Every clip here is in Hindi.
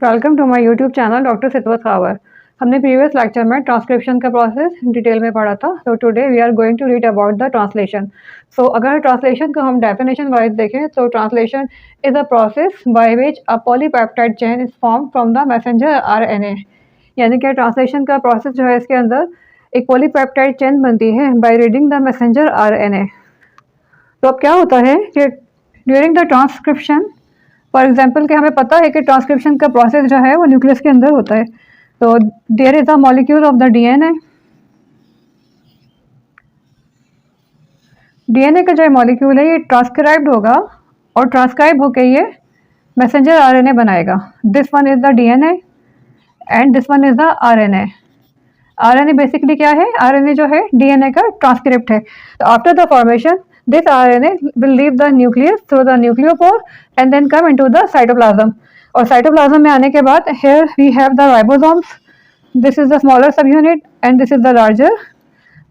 Welcome to my YouTube channel doctor Sitwat Khawar. हमने प्रीवियस लेक्चर में ट्रांसक्रिप्शन का प्रोसेस डिटेल में पढ़ा था। तो today we are going to read about the translation. So अगर ट्रांसलेशन का हम डेफिनेशन वाइज देखें तो translation is a process by which a polypeptide chain is form from the messenger RNA. यानी कि ट्रांसलेशन का प्रोसेस जो है इसके अंदर एक पॉलीपेप्टाइड चेन बनती है by reading the messenger RNA. तो अब क्या होता है कि during the transcription, for example कि हमें पता है कि ट्रांसक्रिप्शन का प्रोसेस जो है वो न्यूक्लियस के अंदर होता है। तो there is a molecule of the DNA. DNA का जो मॉलिक्यूल है ये ट्रांसक्राइब्ड होगा और ट्रांसक्राइब होकर ये मैसेंजर आरएनए बनाएगा। This one is the DNA and this one is the RNA. RNA basically क्या है? आरएनए जो है डीएनए का ट्रांसक्रिप्ट है। तो after the formation this RNA will leave the nucleus through the nucleopore and then come into the cytoplasm. और cytoplasm में आने के बाद here we have the ribosomes. This is the smaller subunit and this is the larger.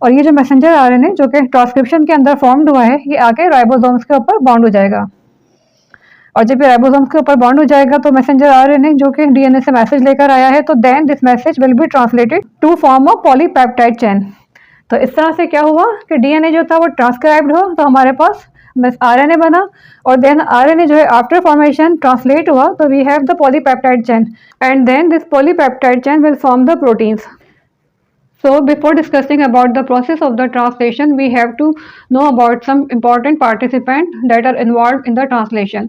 और ये जो मैसेंजर RNA जो कि ट्रांसक्रिप्शन के अंदर फॉर्म्ड हुआ है ये आके राइबोसोम्स के ऊपर बॉन्ड हो जाएगा। और जब ये राइबोसोम्स के ऊपर बॉन्ड हो जाएगा तो मैसेंजर RNA जो कि डीएनए से मैसेज लेकर आया है तो then this message will be translated to form a polypeptide chain. तो इस तरह से क्या हुआ कि डीएनए जो था वो ट्रांसक्राइब्ड हो तो हमारे पास आरएनए बना और देन आरएनए जो है आफ्टर फॉर्मेशन ट्रांसलेट हुआ तो we have the polypeptide chain and then this polypeptide chain will form the proteins. So before discussing about the process of the translation, we have to know about some important participants that are involved in the translation.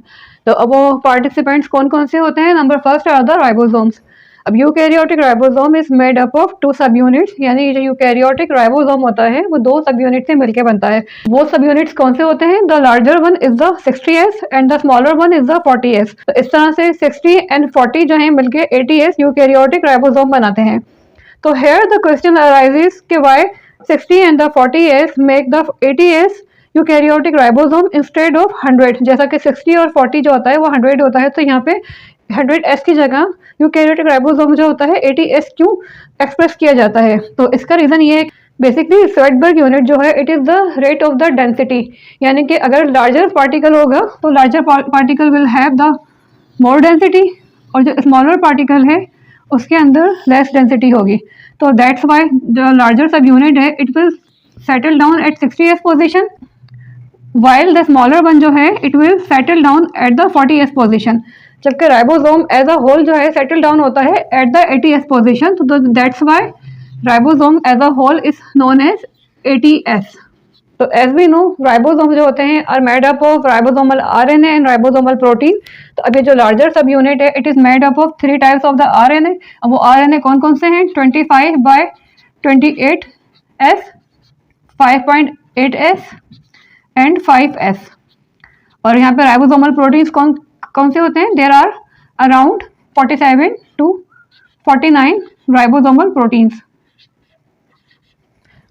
तो अब वो participants कौन कौन से होते हैं? Number first are the ribosomes. अब eukaryotic ribosome is made up of 2 sub units, यानी जो यूकैरियोटिक राइबोसोम होता है वो 2 सब यूनिट से मिलकर बनता है। वो सब यूनिट्स कौन से होते हैं? The larger one is the 60S and the smaller one is the 40S। तो इस तरह से 60 एंड 40 जो है मिलके 80S यूकैरियोटिक राइबोसोम बनाते हैं। तो here the question arises कि why 60 and the 40S make the 80S eukaryotic ribosome instead of 100। जैसा कि 60 और 40 जो होता है वो 100 होता है, तो यहाँ पे 100S की जगह यूकैरियोटिक राइबोसोम जो होता है 80S क्यों एक्सप्रेस किया जाता है? तो इसका रीज़न ये है बेसिकली स्वेटबर्ग यूनिट जो है it is the rate of the density, यानी कि अगर लार्जर पार्टिकल होगा तो larger particle will have the more density और जो स्मॉलर पार्टिकल है उसके अंदर लेस डेंसिटी होगी। तो दैट्स वाई जो लार्जर सब यूनिट है it will settle down at 60S position while the smaller one जो है it will settle down at the 40S position, जबकि राइबोसोम एज अ होल जो है सेटल डाउन होता है एट द 80S पोजिशन। तो that's why ribosome as a whole is known as 80S। तो एज वी नो राइबोसोम जो होते हैं are made up of ribosomal RNA and ribosomal protein. तो अब ये जो लार्जर सब यूनिट है it is made up of 3 types of the RNA. अब वो आरएनए कौन कौन से हैं? 25/28S, 5.8S and 5S। और यहाँ पे राइबोसोमल प्रोटीन्स कौन कौन से होते हैं? There are around 47 to 49 ribosomal proteins.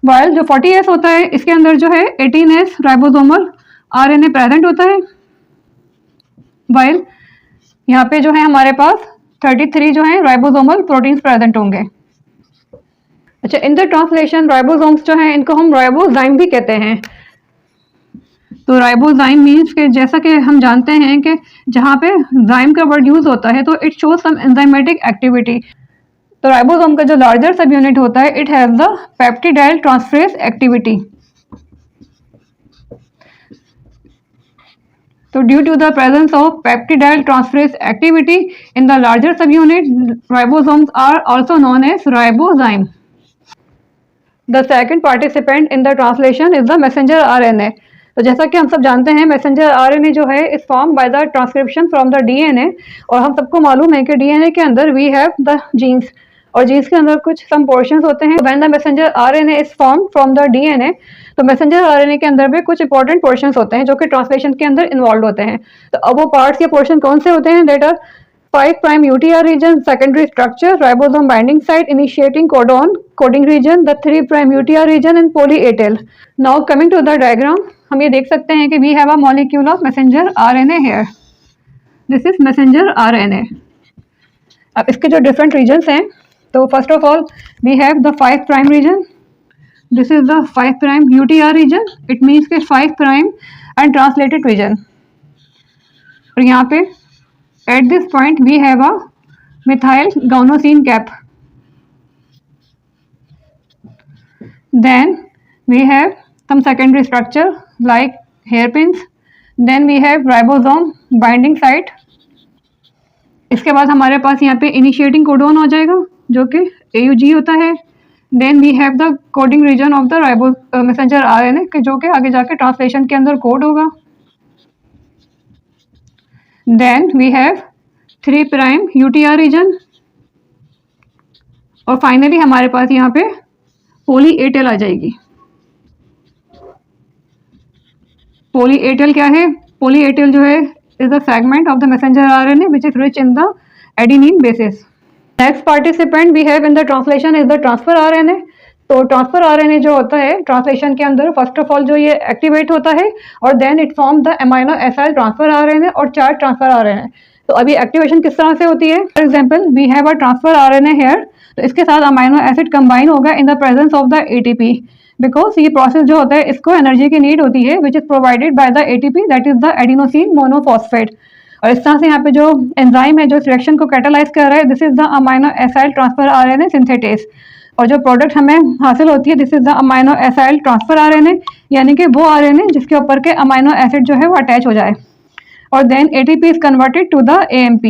While जो 40S होता है इसके अंदर जो है 18S राइबोसोमल आरएनए प्रेजेंट होता है, वाइल यहाँ पे जो है हमारे पास 33 जो है राइबोसोमल प्रोटीन्स प्रेजेंट होंगे। अच्छा, इन द ट्रांसलेशन राइबोसोम्स जो है इनको हम राइबोजाइम भी कहते हैं। तो राइबोजाइम मीन्स कि जैसा कि हम जानते हैं कि जहाँ पे जाइम का वर्ड यूज होता है तो it shows some enzymatic activity. तो राइबोसोम का जो लार्जर सब यूनिट होता है it has the peptidyl transferase activity. तो due to the presence of peptidyl transferase activity in the larger सब unit ribosomes are also known as ribozyme. The second participant in the translation is the messenger RNA. तो जैसा कि हम सब जानते हैं मैसेंजर आरएनए जो है is form by the transcription from the DNA. और हम सबको मालूम है कि डीएनए के अंदर वी हैव द जीन्स और जीन्स के अंदर कुछ सम पोर्शंस होते हैं। When the messenger RNA is form from the DNA तो मैसेंजर आरएनए के अंदर भी कुछ इंपॉर्टेंट पोर्शंस होते हैं जो कि ट्रांसलेशन के अंदर इन्वॉल्व होते हैं। तो अब वो पार्ट्स या पोर्शन कौन से होते हैं? That are 5' UTR region, secondary structure, ribosome binding site, initiating codon, coding region, the 3' UTR region and poly A tail. Now coming to the diagram, हम ये देख सकते हैं कि we have a molecule of messenger RNA here. This is messenger RNA. अब इसके जो different regions हैं तो first of all we have the 5' region. This is the 5' UTR region. It means कि 5' and translated region. और यहाँ पे at this point we have a methyl guanosine cap. Then we have some secondary structure like hairpins. Then we have ribosome binding site. इसके बाद हमारे पास यहाँ पे इनिशिएटिंग कोडोन हो जाएगा जो कि AUG होता है. Then we have the coding region of the ribo messenger RNA के जो कि आगे जाके ट्रांसलेशन के अंदर कोड होगा. Then we have 3' UTR region. और फाइनली हमारे पास यहाँ पे पोली A टेल आ जाएगी. पोली A टेल क्या है? पोली A टेल जो है is the segment of the messenger RNA which is rich in the adenine bases. Next participant we have in the translation is the transfer RNA. तो ट्रांसफर RNA जो होता है ट्रांसलेशन के अंदर फर्स्ट ऑफ ऑल जो ये एक्टिवेट होता है और then it form the amino acid transfer RNA और चार्ज ट्रांसफर RNA. तो अभी एक्टिवेशन किस तरह से होती है? For example we have a transfer RNA here. तो इसके साथ अमाइनो एसिड कंबाइन होगा in the presence of the ATP because ये प्रोसेस जो होता है इसको एनर्जी की नीड होती है which is provided by the ATP that is the adenosine monophosphate. और इस तरह से यहाँ पे जो एंजाइम है जो इस रिएक्शन को कैटालाइज कर रहा है this is the amino acid transfer RNA synthetase. और जो प्रोडक्ट हमें हासिल होती है this is the amino acid transfer RNA यानी कि वो RNA जिसके ऊपर के अमाइनो एसिड जो है वो अटैच हो जाए. और then ATP is converted to the AMP.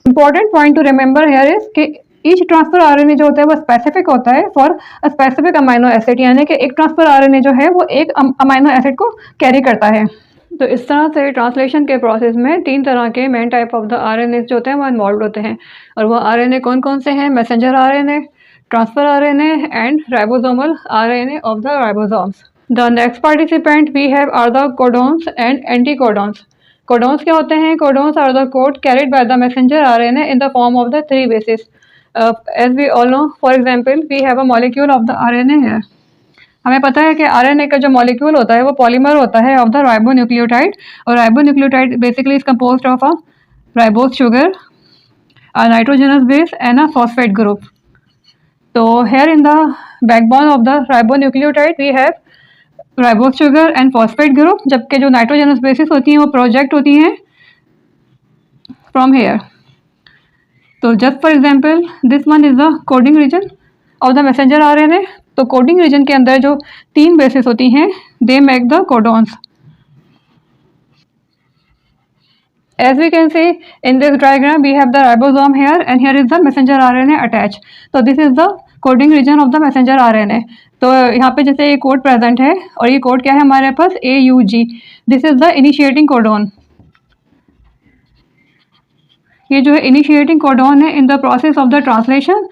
Important point to remember here is कि ईच ट्रांसफर RNA जो होता है वो स्पेसिफिक होता है for a specific amino acid यानी कि एक ट्रांसफर RNA जो है वो एक अमाइनो एसिड को कैरी करता है. तो इस तरह से ट्रांसलेशन के प्रोसेस में 3 तरह के main type of the RNA जो होते हैं वो इन्वॉल्व होते हैं. और वो RNA कौन कौन से हैं? Messenger RNA, transfer RNA and ribosomal RNA of the ribosomes. The next participant we have are the codons and anticodons. Codons क्या होते हैं? Codons are the code carried by the messenger RNA in the form of the 3 bases. As we all know, for example, we have a molecule of the RNA here. हमें पता है कि RNA का जो मॉलिक्यूल होता है वो पॉलीमर होता है ऑफ द राइबोन्यूक्लियोटाइड. और ribonucleotide basically is composed of a ribose sugar, a nitrogenous base and a phosphate group. तो here in the backbone of the ribonucleotide we have ribose sugar and phosphate group जबकि जो नाइट्रोजनस बेसिस होती हैं वो प्रोजेक्ट होती हैं फ्रॉम हेयर. तो just for example this one is the coding region of the messenger RNA. तो कोडिंग रीजन के अंदर जो 3 बेसिस होती हैं they make the codons. As we can see in this diagram we have the ribosome here and here is the messenger RNA attached. तो this is the coding region of the messenger RNA. तो यहाँ पे जैसे ये कोड प्रेजेंट है और ये कोड क्या है हमारे पास AUG. This is the initiating codon. ये जो है इनिशिएटिंग कोडोन है in the process of the translation.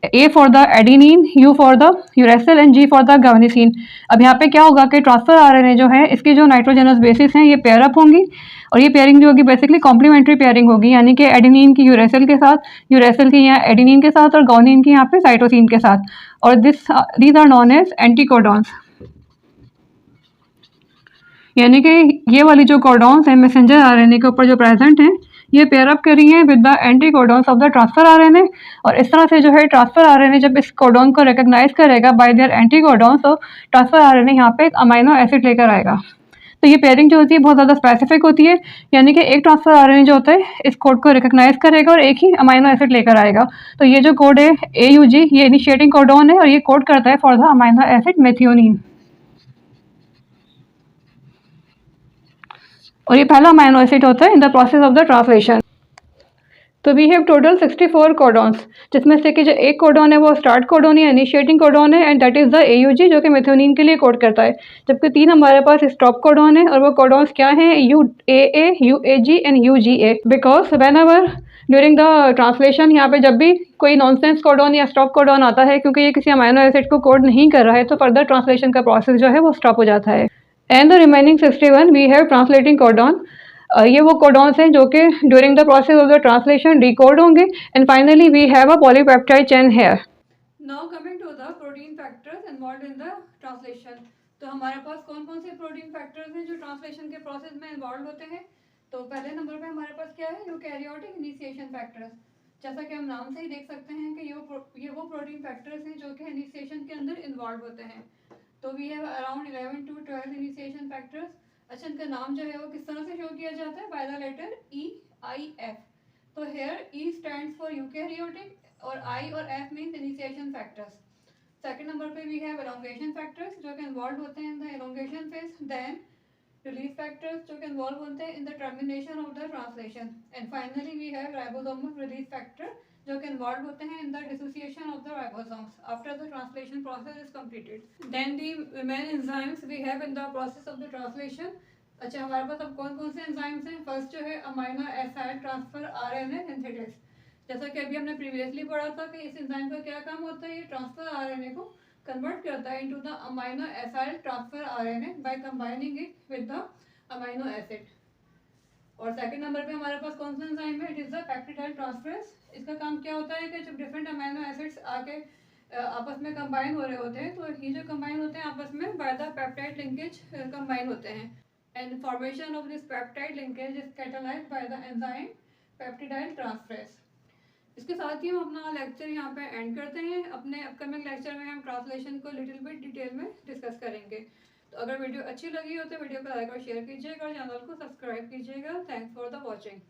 A for the adenine, U for the uracil and G for the guanosine. अब यहाँ पे क्या होगा कि ट्रांसफर RNA जो है इसकी जो नाइट्रोजनस बेसिस हैं ये पेयर अप होंगी और ये पेयरिंग जो होगी बेसिकली कॉम्प्लीमेंट्री पेयरिंग होगी यानी कि एडिनिन की यूरेसिल के साथ, यूरेसिल की यहाँ एडिनिन के साथ और गावनीन की यहाँ पे साइटोसिन के साथ. और दीज आर नोन एज एंटीकोडॉन्स. यानी कि ये वाली जो कोडॉन्स हैं मैसेंजर RNA के ऊपर जो प्रेजेंट हैं ये पेयर अप करी हैं with the anticodons of the transfer RNA. और इस तरह से जो है ट्रांसफर RNA जब इस कोडॉन को रिकॉग्नाइज करेगा बाय देयर एंटीकोडॉन्स तो ट्रांसफर RNA यहाँ पे एक अमाइनो एसिड लेकर आएगा. तो ये पेयरिंग जो होती है बहुत ज़्यादा स्पेसिफिक होती है यानी कि एक ट्रांसफर RNA जो होता है इस कोड को रिकॉग्नाइज करेगा और एक ही अमाइनो एसिड लेकर आएगा. तो ये जो कोड है AUG ये इनिशिएटिंग कोडॉन है और ये कोड करता है for the amino acid methionine. और ये पहला अमाइनो एसिड होता है in the process of the translation. तो वी हैव टोटल 64 कोडॉन्स जिसमें से कि जो एक कोडॉन है वो स्टार्ट कोडॉन या इनिशिएटिंग कोडॉन है and that is the AUG जो कि मेथियोनिन के लिए कोड करता है. जबकि 3 हमारे पास स्टॉप कोडॉन है और वो कोडॉन्स क्या हैं? UAA, UAG and UGA. Because when ever during the translation यहाँ पे जब भी कोई नॉनसेंस कोडॉन या स्टॉप कोडॉन आता है क्योंकि ये किसी अमाइनो एसिड को कोड नहीं कर रहा है तो फर्दर ट्रांसलेशन का प्रोसेस जो है वो स्टॉप हो जाता है. And the remaining 61 we have translating codon. ये वो कोडॉन्स हैं जो कि during the process of the translation decode होंगे. And finally we have a polypeptide chain here. Now coming to the protein factors involved in the translation. तो हमारे पास कौन कौन से प्रोटीन फैक्टर्स हैं जो ट्रांसलेशन के प्रोसेस में इन्वॉल्व होते हैं? तो पहले नंबर पे हमारे पास क्या है? Eukaryotic initiation factors. जैसा कि हम नाम से ही देख सकते हैं कि ये वो प्रोटीन फैक्टर्स हैं जो कि इनिशिएशन के अंदर इन्वॉल्व होते हैं. तो we have around 11 to 12 initiation factors. अच्छा इनका नाम जो है वो किस तरह से शो किया जाता है? By the letter EIF. तो here E stands for eukaryotic और आई और F means initiation factors. Second number पे वी हैव एलोंगेशन फैक्टर्स जो कि इन्वॉल्व होते हैं in the elongation phase. Then release factors जो कि इन्वॉल्व होते हैं in the termination of the translation. And finally we have ribosomal release factor जो कि इन्वॉल्व होते हैं in the dissociation of the ribosomes after the translation process is completed. Then the main enzymes we have in the process of the translation. अच्छा, हमारे पास अब कौन कौन से एंजाइम्स हैं? फर्स्ट जो है amino acid transfer RNA synthesis. जैसा कि अभी हमने प्रीवियसली पढ़ा था कि इस एंजाइम का क्या काम होता है, ये ट्रांसफर आरएनए को कन्वर्ट करता है into the amino acid transfer RNA by combining it with the amino acid. और सेकंड नंबर पे हमारे पास कौन सा एंजाइम है? It is the peptidyl transference. इसका काम क्या होता है कि जब डिफरेंट अमाइनो एसिड्स आके आपस में कंबाइन हो रहे होते हैं तो ये जो कंबाइन होते हैं आपस में by the peptide linkage combine होते हैं। And formation of this peptide linkage is catalysed by the enzyme peptidyl transference. इसके साथ ही हम अपना लेक्चर यहाँ पे एंड करते हैं। अपने अपकमिंग लेक्चर में हम ट्रांसलेशन को लिटिल बिट डिटेल में डिस्कस करेंगे। तो अगर वीडियो अच्छी लगी हो तो वीडियो को लाइक और शेयर कीजिएगा और चैनल को सब्सक्राइब कीजिएगा। Thanks for the watching.